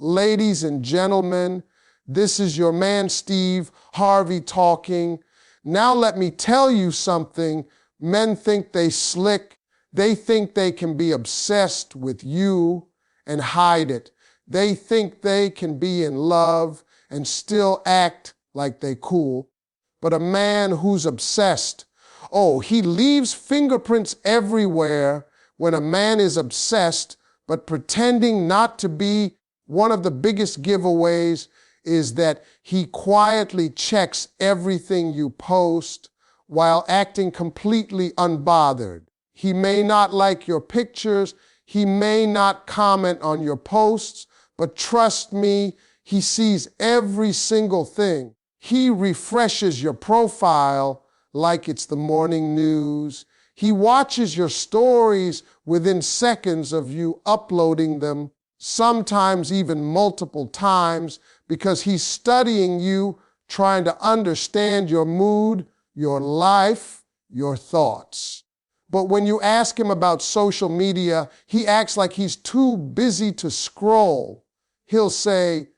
Ladies and gentlemen, this is your man Steve Harvey talking. Now let me tell you something. Men think they slick. They think they can be obsessed with you and hide it. They think they can be in love and still act like they cool. But a man who's obsessed, oh, he leaves fingerprints everywhere. When a man is obsessed, but pretending not to be, one of the biggest giveaways is that he quietly checks everything you post while acting completely unbothered. He may not like your pictures, he may not comment on your posts, but trust me, he sees every single thing. He refreshes your profile like it's the morning news. He watches your stories within seconds of you uploading them, sometimes even multiple times, because he's studying you, trying to understand your mood, your life, your thoughts. But when you ask him about social media, he acts like he's too busy to scroll. He'll say,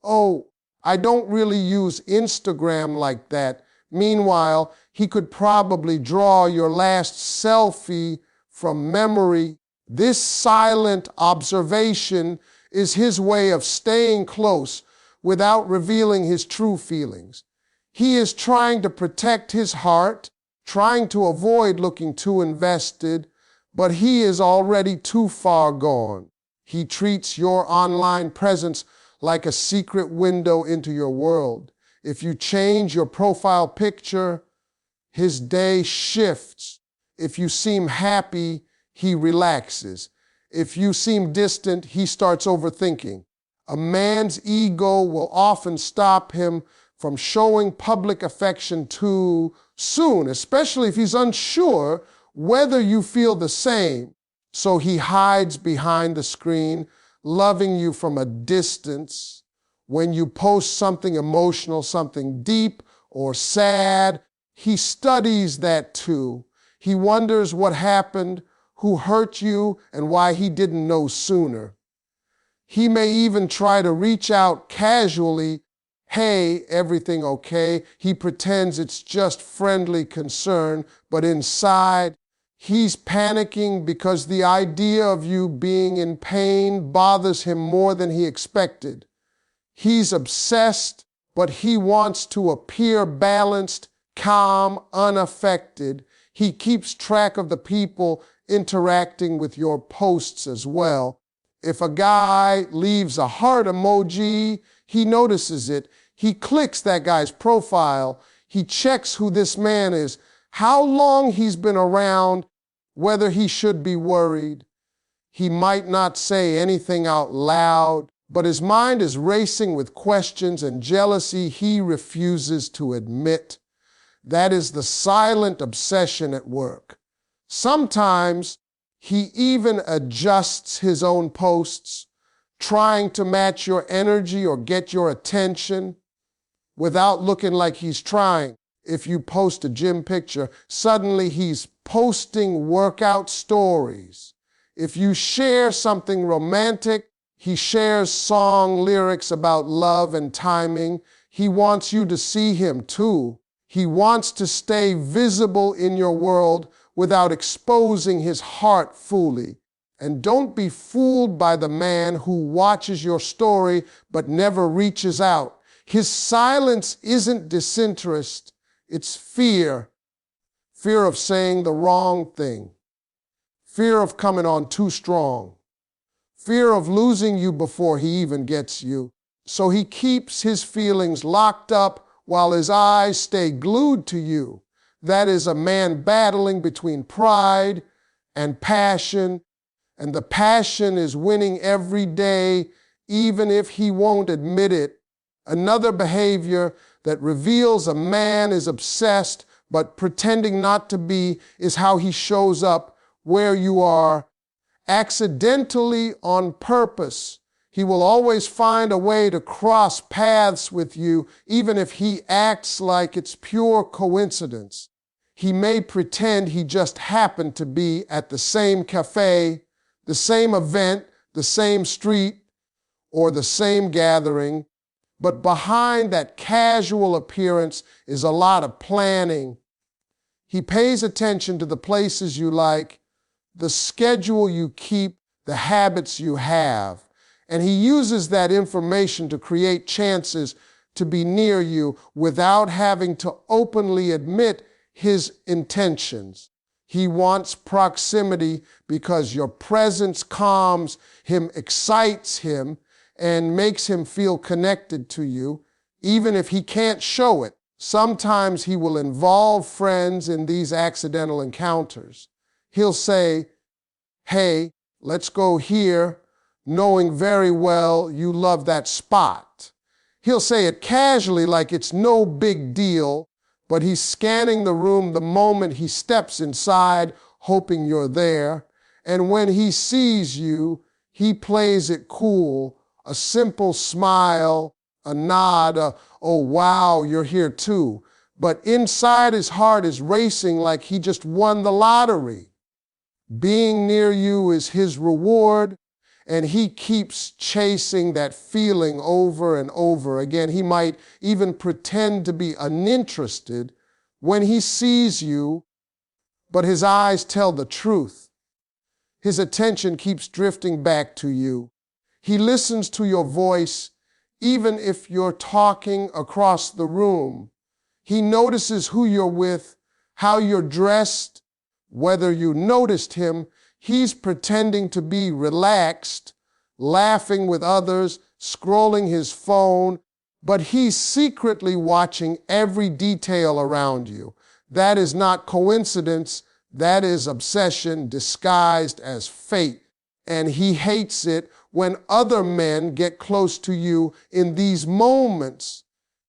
"Oh, I don't really use Instagram like that." Meanwhile, he could probably draw your last selfie from memory. This silent observation is his way of staying close without revealing his true feelings. He is trying to protect his heart, trying to avoid looking too invested, but he is already too far gone. He treats your online presence like a secret window into your world. If you change your profile picture, his day shifts. If you seem happy, he relaxes. If you seem distant, he starts overthinking. A man's ego will often stop him from showing public affection too soon, especially if he's unsure whether you feel the same. So he hides behind the screen, loving you from a distance. When you post something emotional, something deep or sad, he studies that too. He wonders what happened, who hurt you, and why he didn't know sooner. He may even try to reach out casually. "Hey, everything okay?" He pretends it's just friendly concern, but inside, he's panicking because the idea of you being in pain bothers him more than he expected. He's obsessed, but he wants to appear balanced, calm, unaffected. He keeps track of the people interacting with your posts as well. If a guy leaves a heart emoji, he notices it. He clicks that guy's profile. He checks who this man is, how long he's been around, whether he should be worried. He might not say anything out loud, but his mind is racing with questions and jealousy he refuses to admit. That is the silent obsession at work. Sometimes he even adjusts his own posts, trying to match your energy or get your attention without looking like he's trying. If you post a gym picture, suddenly he's posting workout stories. If you share something romantic, he shares song lyrics about love and timing. He wants you to see him too. He wants to stay visible in your world without exposing his heart fully. And don't be fooled by the man who watches your story but never reaches out. His silence isn't disinterest, it's fear. Fear of saying the wrong thing. Fear of coming on too strong. Fear of losing you before he even gets you. So he keeps his feelings locked up while his eyes stay glued to you. That is a man battling between pride and passion, and the passion is winning every day, even if he won't admit it. Another behavior that reveals a man is obsessed but pretending not to be is how he shows up where you are, accidentally on purpose. He will always find a way to cross paths with you, even if he acts like it's pure coincidence. He may pretend he just happened to be at the same cafe, the same event, the same street, or the same gathering, but behind that casual appearance is a lot of planning. He pays attention to the places you like, the schedule you keep, the habits you have, and he uses that information to create chances to be near you without having to openly admit his intentions. He wants proximity because your presence calms him, excites him, and makes him feel connected to you, even if he can't show it. Sometimes he will involve friends in these accidental encounters. He'll say, "Hey, let's go here," knowing very well you love that spot. He'll say it casually like it's no big deal, but he's scanning the room the moment he steps inside, hoping you're there. And when he sees you, he plays it cool, a simple smile, a nod, "Oh wow, you're here too." But inside his heart is racing like he just won the lottery. Being near you is his reward, and he keeps chasing that feeling over and over again. He might even pretend to be uninterested when he sees you, but his eyes tell the truth. His attention keeps drifting back to you. He listens to your voice, even if you're talking across the room. He notices who you're with, how you're dressed, whether you noticed him. He's pretending to be relaxed, laughing with others, scrolling his phone, but he's secretly watching every detail around you. That is not coincidence. That is obsession disguised as fate. And he hates it when other men get close to you in these moments.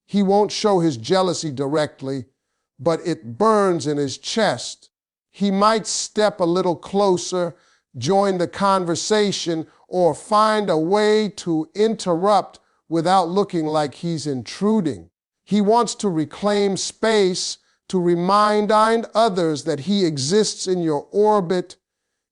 He won't show his jealousy directly, but it burns in his chest. He might step a little closer, join the conversation, or find a way to interrupt without looking like he's intruding. He wants to reclaim space, to remind others that he exists in your orbit,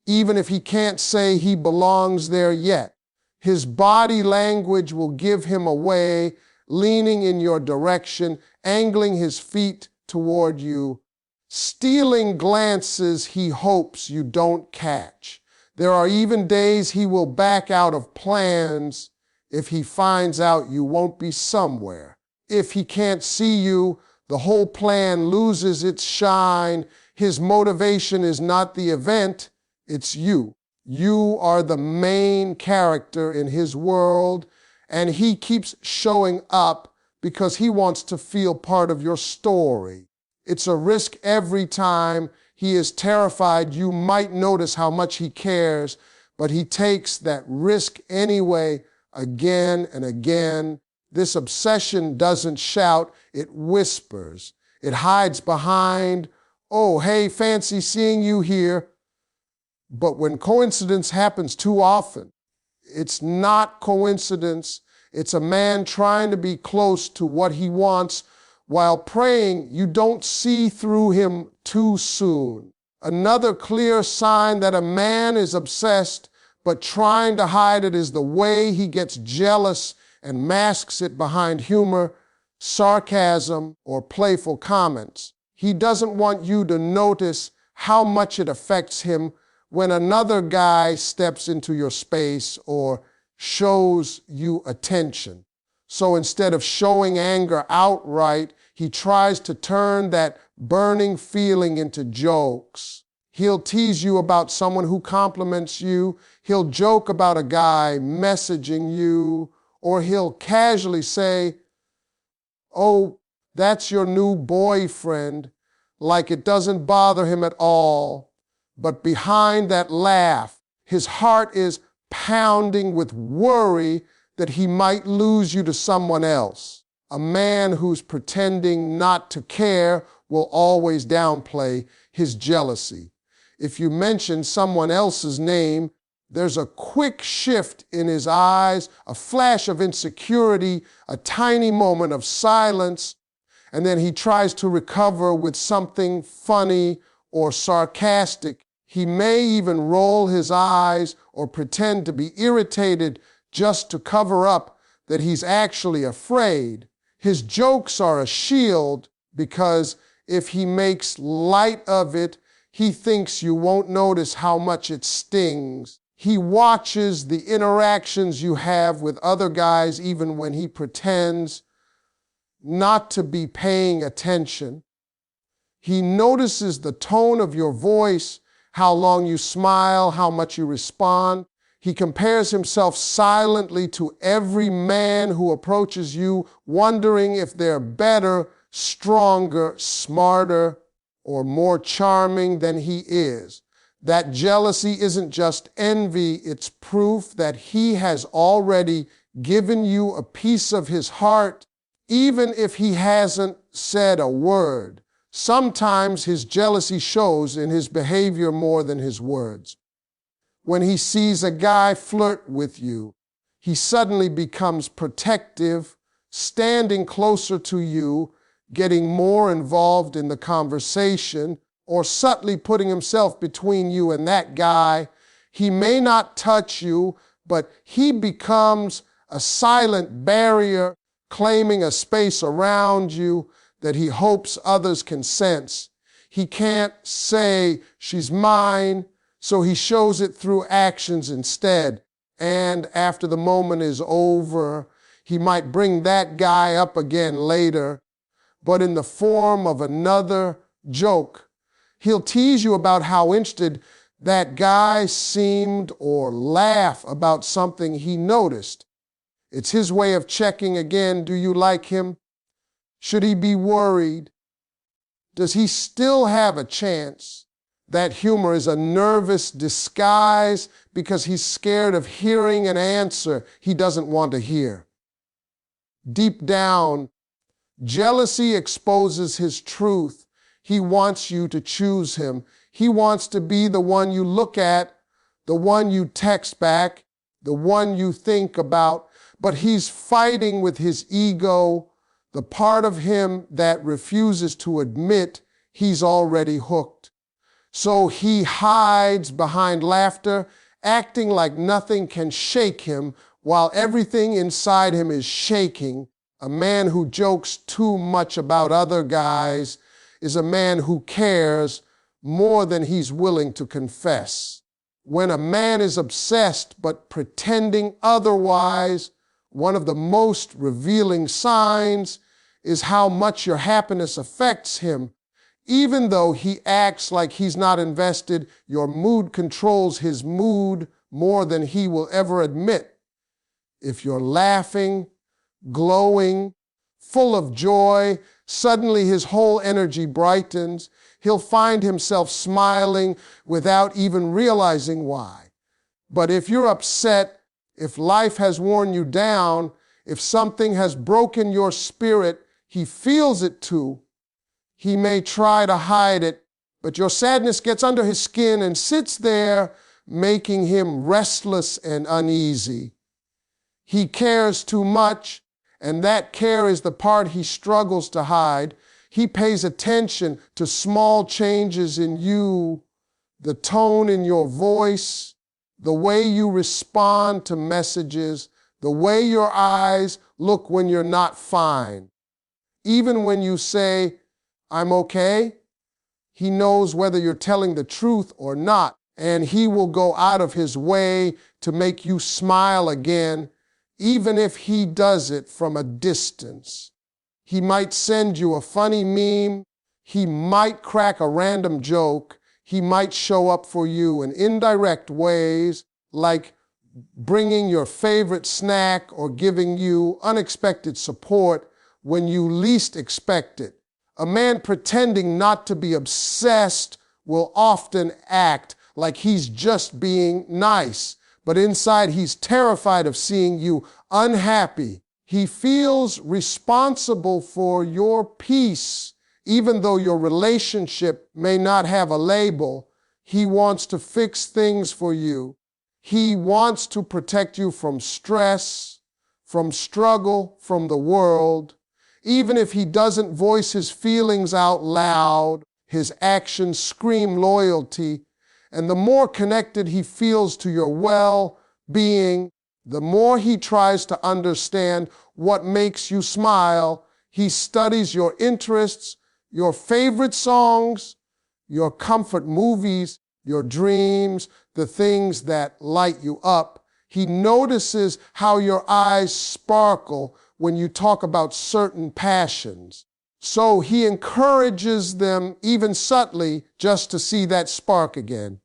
even if he can't say he belongs there yet. His body language will give him away, leaning in your direction, angling his feet toward you, stealing glances he hopes you don't catch. There are even days he will back out of plans if he finds out you won't be somewhere. If he can't see you, the whole plan loses its shine. His motivation is not the event, it's you. You are the main character in his world, and he keeps showing up because he wants to feel part of your story. It's a risk every time. He is terrified you might notice how much he cares, but he takes that risk anyway, again and again. This obsession doesn't shout, it whispers. It hides behind, "Oh, hey, fancy seeing you here." But when coincidence happens too often, it's not coincidence. It's a man trying to be close to what he wants while praying you don't see through him too soon. Another clear sign that a man is obsessed but trying to hide it is the way he gets jealous and masks it behind humor, sarcasm, or playful comments. He doesn't want you to notice how much it affects him when another guy steps into your space or shows you attention. So instead of showing anger outright, he tries to turn that burning feeling into jokes. He'll tease you about someone who compliments you. He'll joke about a guy messaging you, or he'll casually say, "Oh, that's your new boyfriend," like it doesn't bother him at all. But behind that laugh, his heart is pounding with worry that he might lose you to someone else. A man who's pretending not to care will always downplay his jealousy. If you mention someone else's name, there's a quick shift in his eyes, a flash of insecurity, a tiny moment of silence, and then he tries to recover with something funny or sarcastic. He may even roll his eyes or pretend to be irritated just to cover up that he's actually afraid. His jokes are a shield because if he makes light of it, he thinks you won't notice how much it stings. He watches the interactions you have with other guys even when he pretends not to be paying attention. He notices the tone of your voice, how long you smile, how much you respond. He compares himself silently to every man who approaches you, wondering if they're better, stronger, smarter, or more charming than he is. That jealousy isn't just envy, it's proof that he has already given you a piece of his heart, even if he hasn't said a word. Sometimes his jealousy shows in his behavior more than his words. When he sees a guy flirt with you, he suddenly becomes protective, standing closer to you, getting more involved in the conversation, or subtly putting himself between you and that guy. He may not touch you, but he becomes a silent barrier, claiming a space around you that he hopes others can sense. He can't say, "She's mine," so he shows it through actions instead. And after the moment is over, he might bring that guy up again later, but in the form of another joke. He'll tease you about how interested that guy seemed or laugh about something he noticed. It's his way of checking again, do you like him? Should he be worried? Does he still have a chance? That humor is a nervous disguise because he's scared of hearing an answer he doesn't want to hear. Deep down, jealousy exposes his truth. He wants you to choose him. He wants to be the one you look at, the one you text back, the one you think about, but he's fighting with his ego, the part of him that refuses to admit he's already hooked. So he hides behind laughter, acting like nothing can shake him while everything inside him is shaking. A man who jokes too much about other guys is a man who cares more than he's willing to confess. When a man is obsessed but pretending otherwise, one of the most revealing signs is how much your happiness affects him. Even though he acts like he's not invested, your mood controls his mood more than he will ever admit. If you're laughing, glowing, full of joy, suddenly his whole energy brightens. He'll find himself smiling without even realizing why. But if you're upset, if life has worn you down, if something has broken your spirit, he feels it too. He may try to hide it, but your sadness gets under his skin and sits there, making him restless and uneasy. He cares too much, and that care is the part he struggles to hide. He pays attention to small changes in you, the tone in your voice, the way you respond to messages, the way your eyes look when you're not fine. Even when you say, "I'm okay," he knows whether you're telling the truth or not, and he will go out of his way to make you smile again, even if he does it from a distance. He might send you a funny meme. He might crack a random joke. He might show up for you in indirect ways, like bringing your favorite snack or giving you unexpected support when you least expect it. A man pretending not to be obsessed will often act like he's just being nice, but inside he's terrified of seeing you unhappy. He feels responsible for your peace, even though your relationship may not have a label. He wants to fix things for you. He wants to protect you from stress, from struggle, from the world. Even if he doesn't voice his feelings out loud, his actions scream loyalty. And the more connected he feels to your well-being, The more he tries to understand what makes you smile, he studies your interests, your favorite songs, your comfort movies, your dreams, the things that light you up. He notices how your eyes sparkle when you talk about certain passions. So he encourages them, even subtly, just to see that spark again.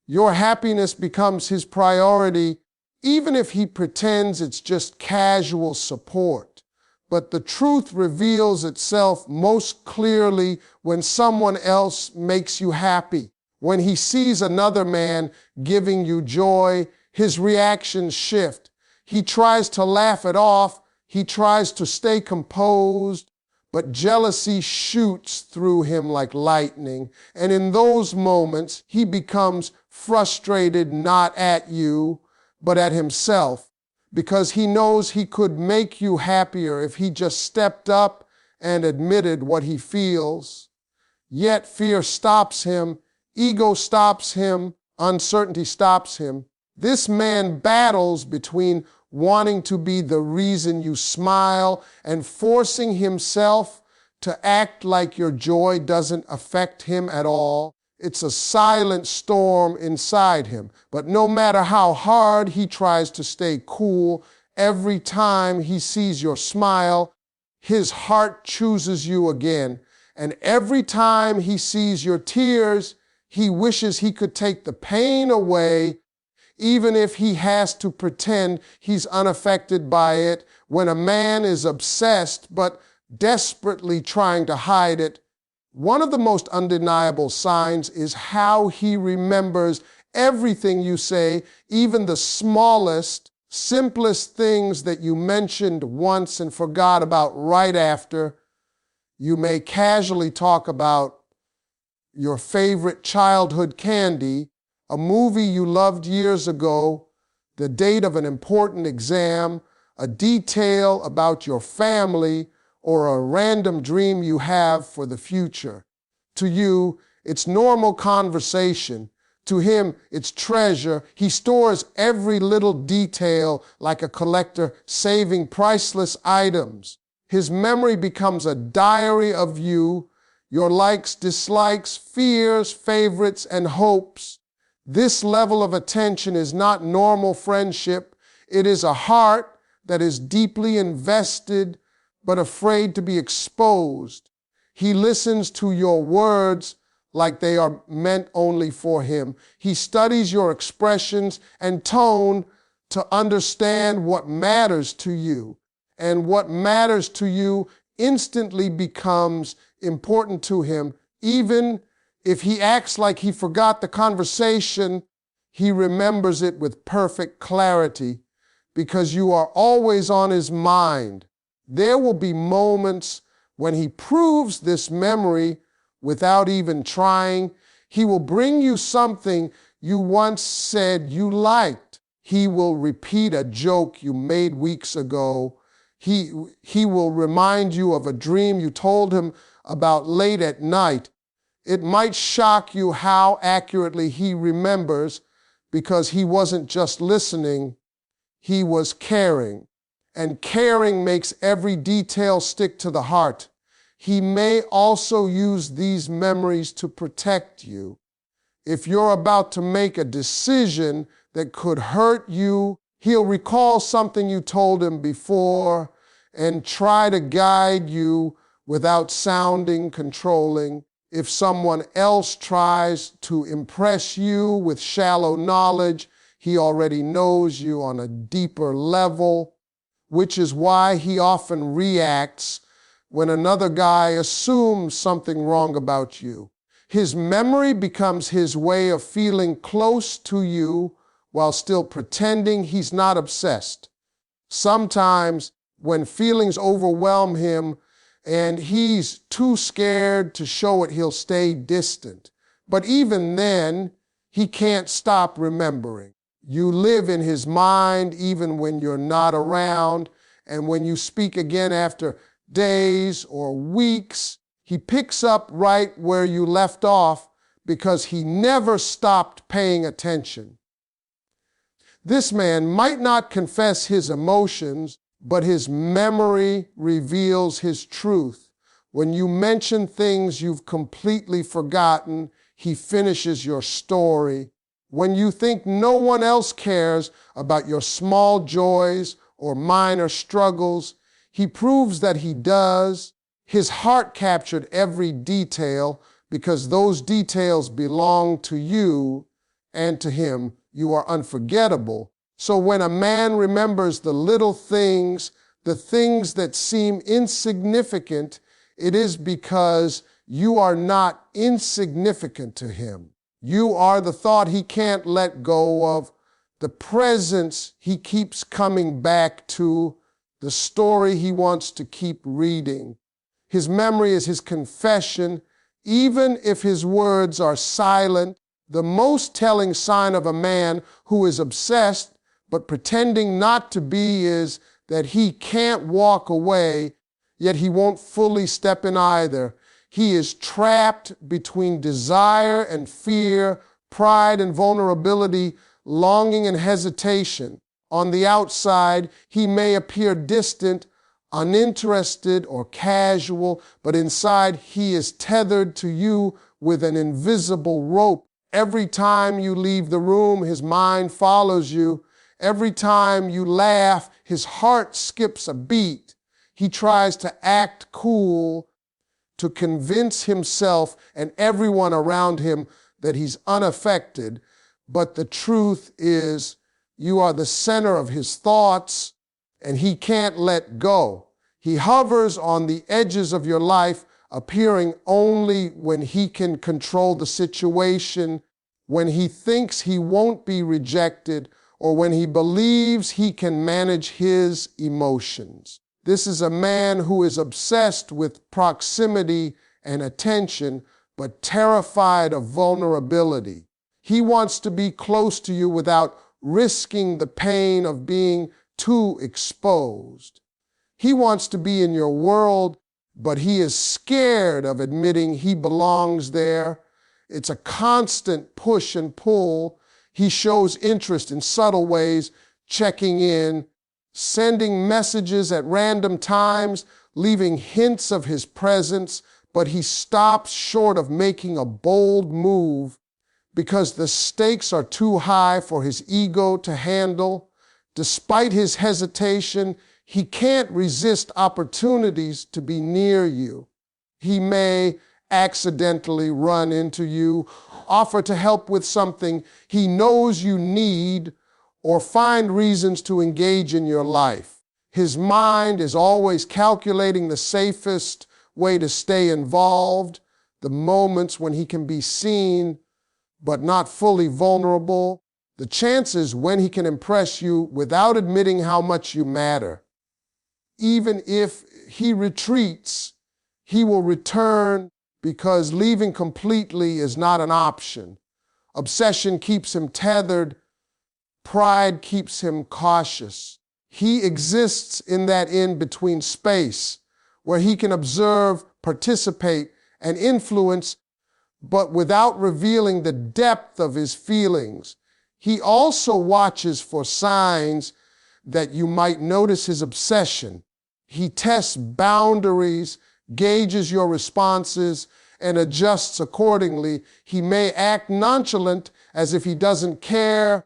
Your happiness becomes his priority, even if he pretends it's just casual support. But the truth reveals itself most clearly when someone else makes you happy. When he sees another man giving you joy, his reactions shift. He tries to laugh it off. He tries to stay composed. But jealousy shoots through him like lightning. And in those moments, he becomes frustrated not at you, but at himself, because he knows he could make you happier if he just stepped up and admitted what he feels. Yet fear stops him, ego stops him, uncertainty stops him. This man battles between wanting to be the reason you smile and forcing himself to act like your joy doesn't affect him at all. It's a silent storm inside him. But no matter how hard he tries to stay cool, every time he sees your smile, his heart chooses you again. And every time he sees your tears, he wishes he could take the pain away, even if he has to pretend he's unaffected by it. When a man is obsessed but desperately trying to hide it, one of the most undeniable signs is how he remembers everything you say, even the smallest, simplest things that you mentioned once and forgot about right after. You may casually talk about your favorite childhood candy, a movie you loved years ago, the date of an important exam, a detail about your family, or a random dream you have for the future. To you, it's normal conversation. To him, it's treasure. He stores every little detail like a collector saving priceless items. His memory becomes a diary of you, your likes, dislikes, fears, favorites, and hopes. This level of attention is not normal friendship. It is a heart that is deeply invested but afraid to be exposed. He listens to your words like they are meant only for him. He studies your expressions and tone to understand what matters to you. And what matters to you instantly becomes important to him. Even if he acts like he forgot the conversation, he remembers it with perfect clarity because you are always on his mind. There will be moments when he proves this memory without even trying. He will bring you something you once said you liked. He will repeat a joke you made weeks ago. He will remind you of a dream you told him about late at night. It might shock you how accurately he remembers because he wasn't just listening, he was caring. And caring makes every detail stick to the heart. He may also use these memories to protect you. If you're about to make a decision that could hurt you, he'll recall something you told him before and try to guide you without sounding controlling. If someone else tries to impress you with shallow knowledge, he already knows you on a deeper level, which is why he often reacts when another guy assumes something wrong about you. His memory becomes his way of feeling close to you while still pretending he's not obsessed. Sometimes when feelings overwhelm him and he's too scared to show it, he'll stay distant. But even then, he can't stop remembering. You live in his mind even when you're not around, and when you speak again after days or weeks, he picks up right where you left off because he never stopped paying attention. This man might not confess his emotions, but his memory reveals his truth. When you mention things you've completely forgotten, he finishes your story. When you think no one else cares about your small joys or minor struggles, he proves that he does. His heart captured every detail because those details belong to you and to him. You are unforgettable. So when a man remembers the little things, the things that seem insignificant, it is because you are not insignificant to him. You are the thought he can't let go of, the presence he keeps coming back to, the story he wants to keep reading. His memory is his confession, even if his words are silent. The most telling sign of a man who is obsessed but pretending not to be is that he can't walk away, yet he won't fully step in either. He is trapped between desire and fear, pride and vulnerability, longing and hesitation. On the outside, he may appear distant, uninterested, or casual, but inside he is tethered to you with an invisible rope. Every time you leave the room, his mind follows you. Every time you laugh, his heart skips a beat. He tries to act cool, to convince himself and everyone around him that he's unaffected. But the truth is, you are the center of his thoughts, and he can't let go. He hovers on the edges of your life, appearing only when he can control the situation, when he thinks he won't be rejected, or when he believes he can manage his emotions. This is a man who is obsessed with proximity and attention, but terrified of vulnerability. He wants to be close to you without risking the pain of being too exposed. He wants to be in your world, but he is scared of admitting he belongs there. It's a constant push and pull. He shows interest in subtle ways, checking in, sending messages at random times, leaving hints of his presence, but he stops short of making a bold move because the stakes are too high for his ego to handle. Despite his hesitation, he can't resist opportunities to be near you. He may accidentally run into you, offer to help with something he knows you need, or find reasons to engage in your life. His mind is always calculating the safest way to stay involved, the moments when he can be seen but not fully vulnerable, the chances when he can impress you without admitting how much you matter. Even if he retreats, he will return because leaving completely is not an option. Obsession keeps him tethered. Pride keeps him cautious. He exists in that in-between space where he can observe, participate, and influence, but without revealing the depth of his feelings. He also watches for signs that you might notice his obsession. He tests boundaries, gauges your responses, and adjusts accordingly. He may act nonchalant as if he doesn't care,